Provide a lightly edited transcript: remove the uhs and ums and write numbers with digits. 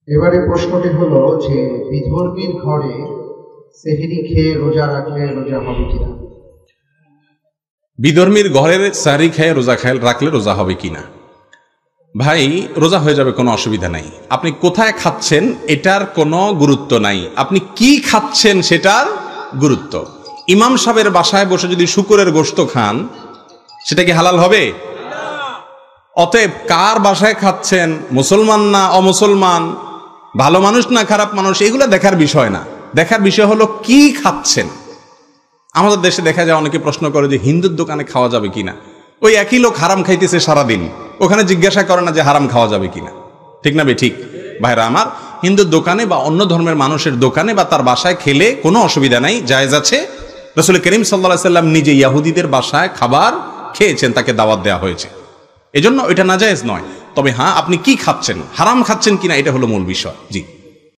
এবারে প্রশ্নটি হলো যে বিধর্মীর ঘরে সেহরি খেয়ে রোজা রাখলে রোজা হবে কিনা। বিধর্মীর ঘরের সাহরি খেয়ে রোজা রাখলে রোজা হবে কিনা। ভাই, রোজা হয়ে যাবে, কোনো অসুবিধা নাই। আপনি কোথায় খাচ্ছেন এটার কোনো গুরুত্ব নাই, আপনি কি খাচ্ছেন সেটার গুরুত্ব। ইমাম সাহেবের বাসায় বসে যদি শুকরের গোশত খান, সেটা কি হালাল হবে? অতএব কার বাসায় খাচ্ছেন, মুসলমান না অমুসলমান, ভালো মানুষ না খারাপ মানুষ, এগুলো দেখার বিষয় না। দেখার বিষয় হলো কি খাচ্ছেন। আমাদের দেশে দেখা যায় অনেকে প্রশ্ন করে যে হিন্দুর দোকানে খাওয়া যাবে কিনা। ওই একই লোক হারাম খাইতেছে সারাদিন, ওখানে জিজ্ঞাসা করে না যে হারাম খাওয়া যাবে কিনা। ঠিক না বে ঠিক? ভাইরা আমার, হিন্দুর দোকানে বা অন্য ধর্মের মানুষের দোকানে বা তার বাসায় খেলে কোনো অসুবিধা নাই, জায়েজ আছে। রাসূল করিম সাল্লাল্লাহু আলাইহি সাল্লাম নিজে ইহুদিদের বাসায় খাবার খেয়েছেন, তাকে দাওয়াত দেওয়া হয়েছে, এজন্য এটা নাজায়েজ নয়। তবে হ্যাঁ, আপনি কি খাচ্ছেন, হারাম খাচ্ছেন কিনা, এটা হলো মূল বিষয়। জি।